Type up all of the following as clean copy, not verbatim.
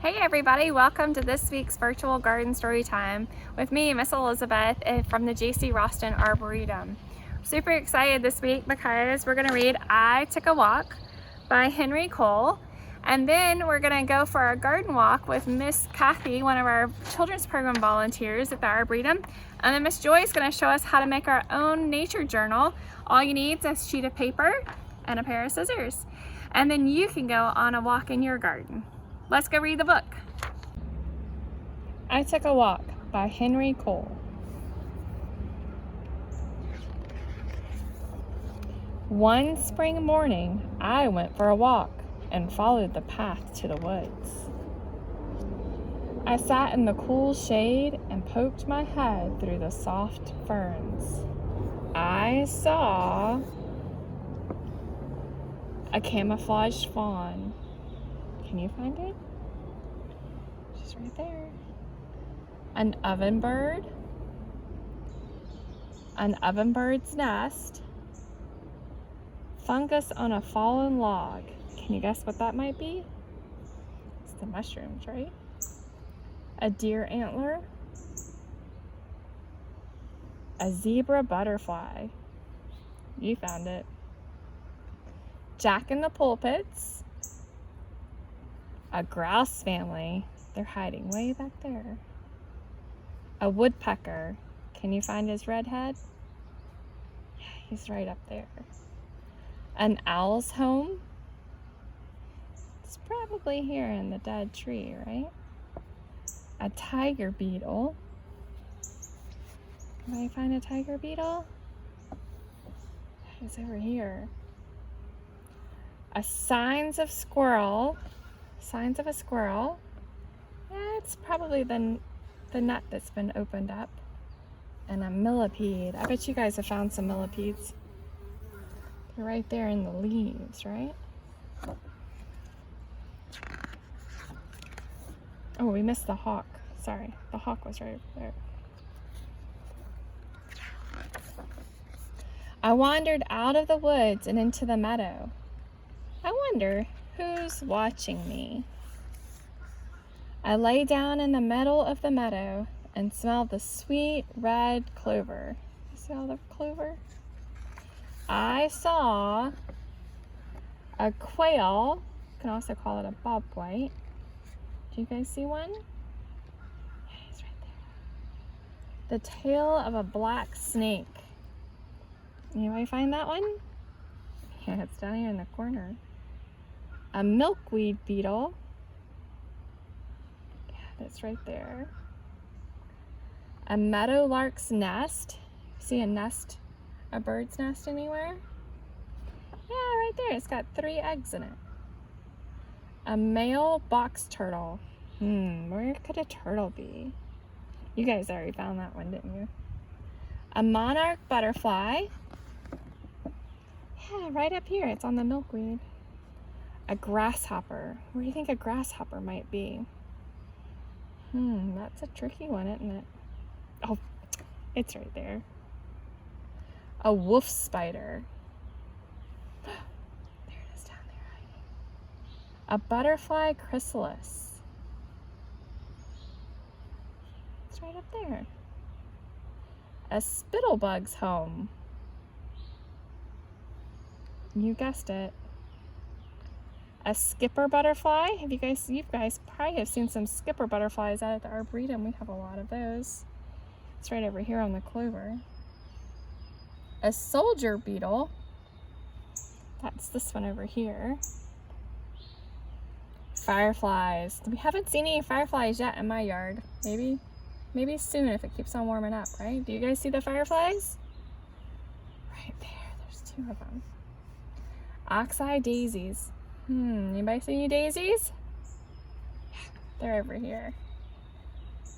Hey everybody, welcome to this week's virtual garden story time with me, Miss Elizabeth from the J.C. Roston Arboretum. Super excited this week because we're going to read I Took a Walk by Henry Cole, and then we're going to go for our garden walk with Miss Kathy, one of our children's program volunteers at the Arboretum, and then Miss Joy is going to show us how to make our own nature journal. All you need is a sheet of paper and a pair of scissors, and then you can go on a walk in your garden. Let's go read the book. I Took a Walk by Henry Cole. One spring morning, I went for a walk and followed the path to the woods. I sat in the cool shade and poked my head through the soft ferns. I saw a camouflaged fawn. Can you find it? She's right there. An ovenbird. An ovenbird's nest. Fungus on a fallen log. Can you guess what that might be? It's the mushrooms, right? A deer antler. A zebra butterfly. You found it. Jack in the pulpits. A grouse family. They're hiding way back there. A woodpecker. Can you find his red head? Yeah, he's right up there. An owl's home. It's probably here in the dead tree, right? A tiger beetle. Can I find a tiger beetle? He's over here. A signs of squirrel. Signs of a squirrel. Yeah, it's probably the nut that's been opened up. And a millipede. I bet you guys have found some millipedes. They're right there in the leaves, right? Oh, we missed the hawk. Sorry, the hawk was right over there. I wandered out of the woods and into the meadow. I wonder who's watching me. I lay down in the middle of the meadow and smelled the sweet red clover. You see all the clover? I saw a quail. You can also call it a bobwhite. Do you guys see one? Yeah, he's right there. The tail of a black snake. Anybody find that one? Yeah, it's down here in the corner. A milkweed beetle. Yeah, that's right there. A meadowlark's nest. See a nest, a bird's nest anywhere? Yeah, right there. It's got 3 eggs in it. A male box turtle. Where could a turtle be? You guys already found that one, didn't you? A monarch butterfly. Yeah, right up here. It's on the milkweed. A grasshopper. Where do you think a grasshopper might be? That's a tricky one, isn't it? Oh, it's right there. A wolf spider. There it is down there. A butterfly chrysalis. It's right up there. A spittlebug's home. You guessed it. A skipper butterfly. You guys probably have seen some skipper butterflies out at the Arboretum. We have a lot of those. It's right over here on the clover. A soldier beetle. That's this one over here. Fireflies. We haven't seen any fireflies yet in my yard. Maybe soon if it keeps on warming up, right? Do you guys see the fireflies? Right there. There's 2 of them. Oxeye daisies. Anybody see any daisies? They're over here.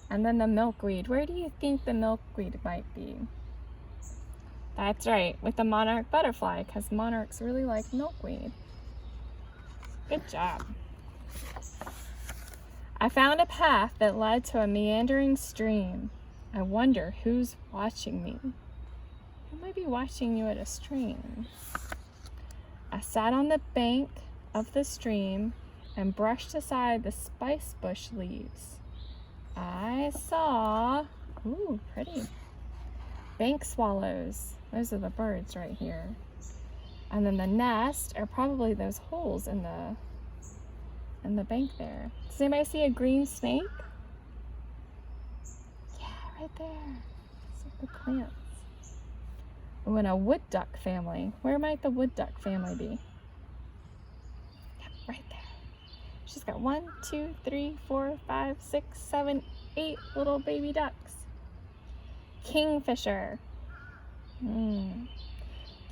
And then the milkweed. Where do you think the milkweed might be? That's right, with the monarch butterfly, because monarchs really like milkweed. Good job. I found a path that led to a meandering stream. I wonder who's watching me. Who might be watching you at a stream? I sat on the bank of the stream and brushed aside the spice bush leaves, I saw, ooh, pretty, bank swallows. Those are the birds right here. And then the nest are probably those holes in the bank there. Does anybody see a green snake? Yeah, right there. It's like the plants. Oh, and a wood duck family. Where might the wood duck family be? Yep, right there. She's got 1, 2, 3, 4, 5, 6, 7, 8 little baby ducks. Kingfisher.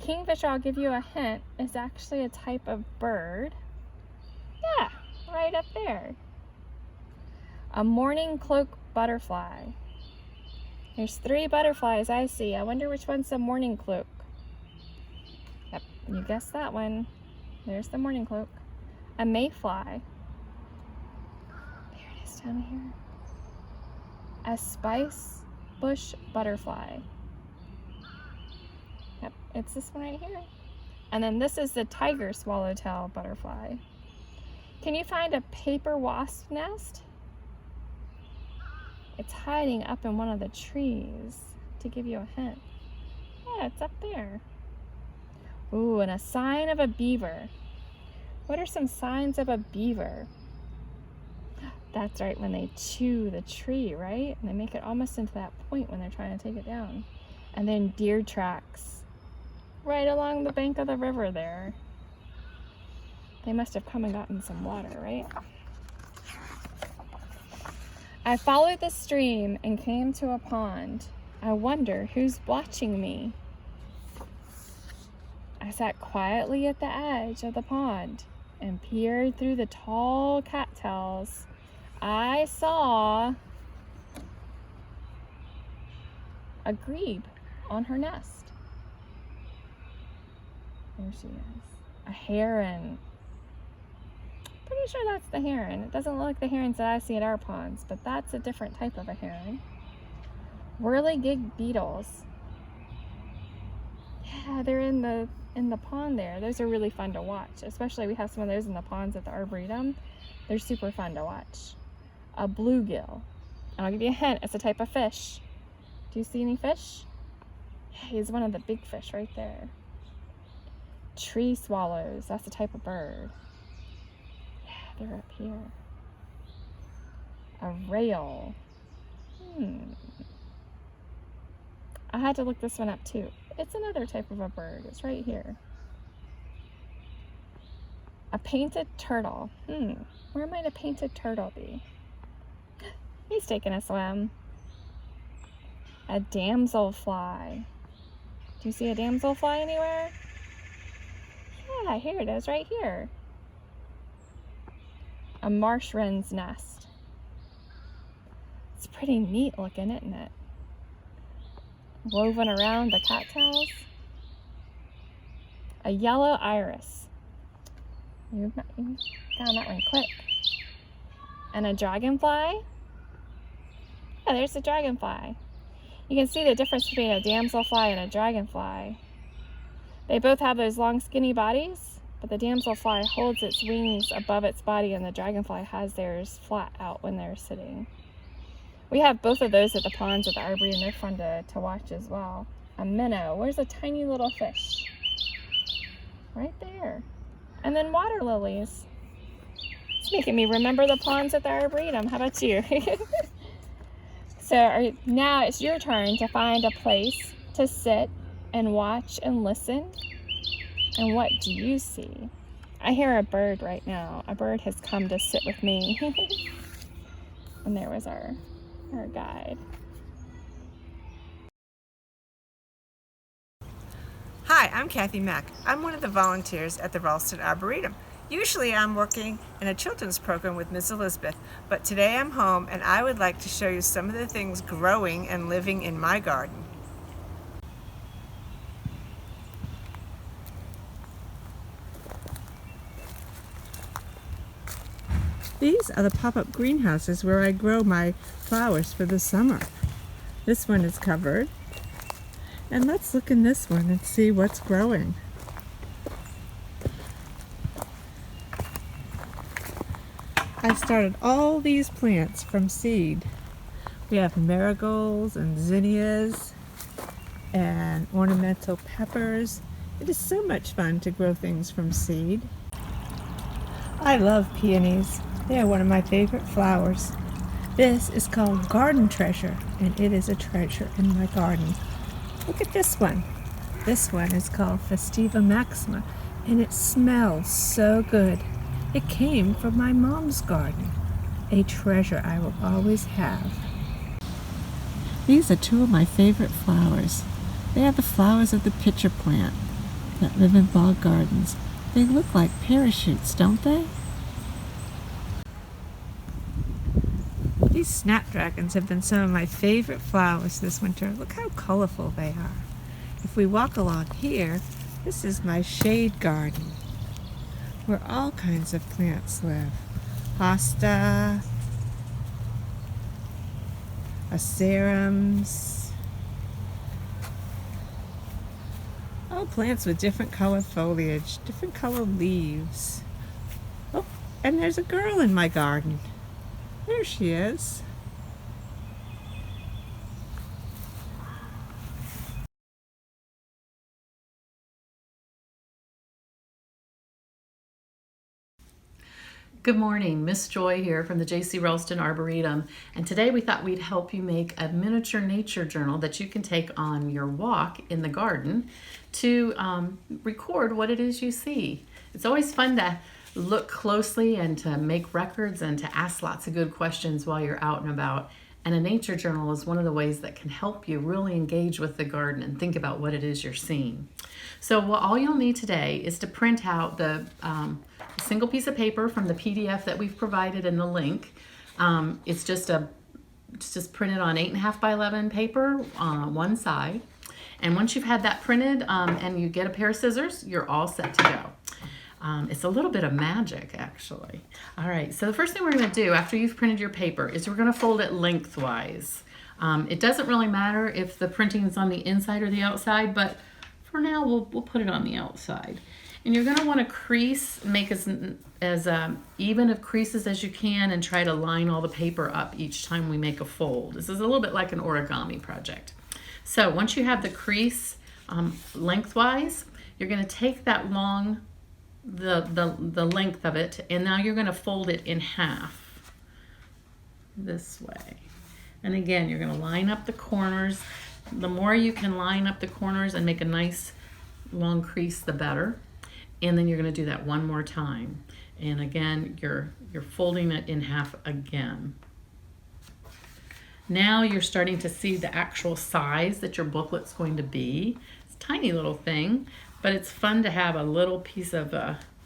Kingfisher, I'll give you a hint, is actually a type of bird. Yeah, right up there. A morning cloak butterfly. There's 3 butterflies I see. I wonder which one's the morning cloak. Yep, you guessed that one. There's the morning cloak. A mayfly. There it is down here. A spice bush butterfly. Yep, it's this one right here. And then this is the tiger swallowtail butterfly. Can you find a paper wasp nest? It's hiding up in one of the trees, to give you a hint. Yeah, it's up there. Ooh, and a sign of a beaver. What are some signs of a beaver? That's right, when they chew the tree, right? And they make it almost into that point when they're trying to take it down. And then deer tracks. Right along the bank of the river there. They must have come and gotten some water, right? I followed the stream and came to a pond. I wonder who's watching me. I sat quietly at the edge of the pond and peered through the tall cattails. I saw a grebe on her nest. There she is. A heron. Pretty sure that's the heron. It doesn't look like the herons that I see at our ponds, but that's a different type of a heron. Whirligig beetles. Yeah, they're in the pond there. Those are really fun to watch, especially we have some of those in the ponds at the Arboretum. They're super fun to watch. A bluegill. And I'll give you a hint, it's a type of fish. Do you see any fish? Yeah, he's one of the big fish right there. Tree swallows, that's a type of bird. They're up here. A rail. I had to look this one up too. It's another type of a bird. It's right here. A painted turtle. Where might a painted turtle be? He's taking a swim. A damselfly. Do you see a damselfly anywhere? Yeah, here it is, right here. A marsh wren's nest. It's pretty neat looking, isn't it? Woven around the cattails. A yellow iris. You found that one quick. And a dragonfly. Yeah, there's a dragonfly. You can see the difference between a damselfly and a dragonfly. They both have those long skinny bodies. But the damselfly holds its wings above its body and the dragonfly has theirs flat out when they're sitting. We have both of those at the ponds at the Arboretum. They're fun to watch as well. A minnow. Where's a tiny little fish? Right there. And then water lilies. It's making me remember the ponds at the Arboretum. How about you? So now it's your turn to find a place to sit and watch and listen. And what do you see? I hear a bird right now. A bird has come to sit with me. And there was our guide. Hi, I'm Kathy Mack. I'm one of the volunteers at the Ralston Arboretum. Usually I'm working in a children's program with Ms. Elizabeth, but today I'm home and I would like to show you some of the things growing and living in my garden. These are the pop-up greenhouses where I grow my flowers for the summer. This one is covered. And let's look in this one and see what's growing. I started all these plants from seed. We have marigolds and zinnias and ornamental peppers. It is so much fun to grow things from seed. I love peonies. They are one of my favorite flowers. This is called garden treasure, and it is a treasure in my garden. Look at this one. This one is called Festiva Maxima, and it smells so good. It came from my mom's garden. A treasure I will always have. These are two of my favorite flowers. They are the flowers of the pitcher plant that live in bog gardens. They look like parachutes, don't they? These snapdragons have been some of my favorite flowers this winter. Look how colorful they are. If we walk along here, this is my shade garden, where all kinds of plants live. Hosta, acerums, all plants with different color foliage, different color leaves. Oh, and there's a girl in my garden. There she is. Good morning, Miss Joy here from the J.C. Ralston Arboretum, and today we thought we'd help you make a miniature nature journal that you can take on your walk in the garden to record what it is you see. It's always fun to look closely and to make records and to ask lots of good questions while you're out and about. And a nature journal is one of the ways that can help you really engage with the garden and think about what it is you're seeing. So all you'll need today is to print out the single piece of paper from the PDF that we've provided in the link. It's just printed on 8.5 by 11 paper on one side. And once you've had that printed and you get a pair of scissors, you're all set to go. It's a little bit of magic, actually. All right, so the first thing we're going to do after you've printed your paper is we're going to fold it lengthwise. It doesn't really matter if the printing is on the inside or the outside, but for now we'll put it on the outside. And you're going to want to crease, make as even of creases as you can, and try to line all the paper up each time we make a fold. This is a little bit like an origami project. So once you have the crease lengthwise, you're going to take that long, the length of it, and now you're going to fold it in half this way. And again, you're going to line up the corners. The more you can line up the corners and make a nice long crease, the better. And then you're going to do that one more time. And again, you're folding it in half again. Now you're starting to see the actual size that your booklet's going to be. It's a tiny little thing, but it's fun to have a little piece of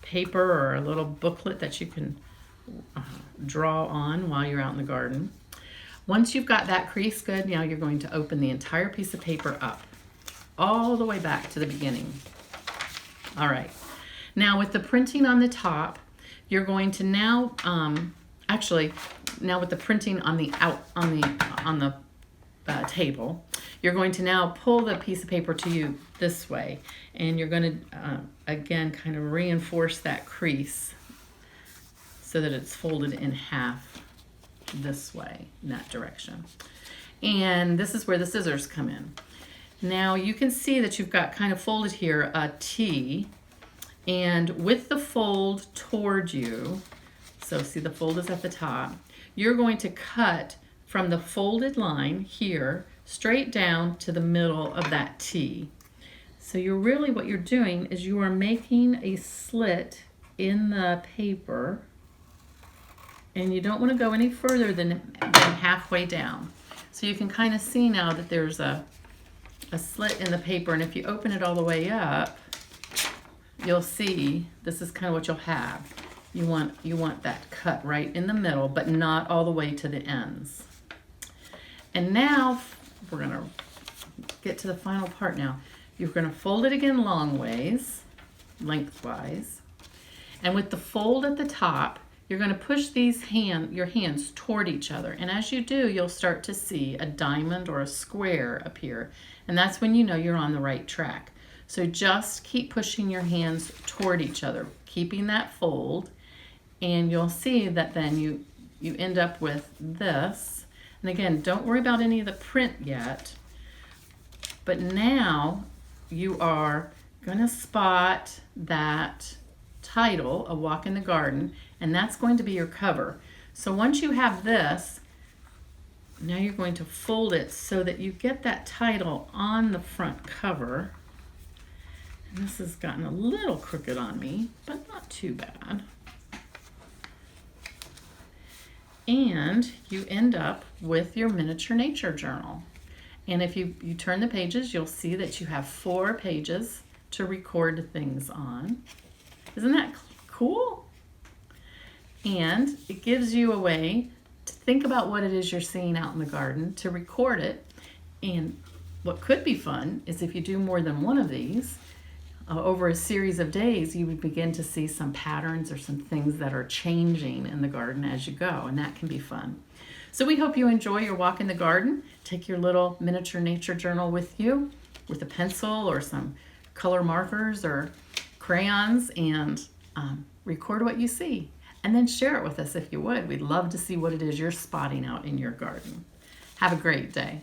paper or a little booklet that you can draw on while you're out in the garden. Once you've got that crease good, now you're going to open the entire piece of paper up, all the way back to the beginning. All right. Now with the printing on the top, you're going to now, now with the printing on the table, you're going to now pull the piece of paper to you this way, and you're going to again kind of reinforce that crease so that it's folded in half this way, in that direction. And this is where the scissors come in. Now you can see that you've got kind of folded here a T, and with the fold toward you, so see the fold is at the top, you're going to cut from the folded line here straight down to the middle of that T. So what you're doing is you are making a slit in the paper, and you don't want to go any further than halfway down. So you can kind of see now that there's a slit in the paper, and if you open it all the way up, you'll see this is kind of what you'll have. You want that cut right in the middle, but not all the way to the ends. And now we're going to get to the final part now. You're going to fold it again long ways, lengthwise. And with the fold at the top, you're going to push your hands toward each other. And as you do, you'll start to see a diamond or a square appear. And that's when you know you're on the right track. So just keep pushing your hands toward each other, keeping that fold, And you'll see that then you end up with this. And again, don't worry about any of the print yet. But now you are going to spot that title, A Walk in the Garden, and that's going to be your cover. So once you have this, now you're going to fold it so that you get that title on the front cover. And this has gotten a little crooked on me, but not too bad. And you end up with your miniature nature journal. And if you turn the pages, you'll see that you have 4 pages to record things on. Isn't that cool? And it gives you a way to think about what it is you're seeing out in the garden, to record it. And what could be fun is if you do more than one of these, over a series of days, you would begin to see some patterns or some things that are changing in the garden as you go, and that can be fun. So we hope you enjoy your walk in the garden. Take your little miniature nature journal with you, with a pencil or some color markers or crayons, and record what you see. And then share it with us if you would. We'd love to see what it is you're spotting out in your garden. Have a great day.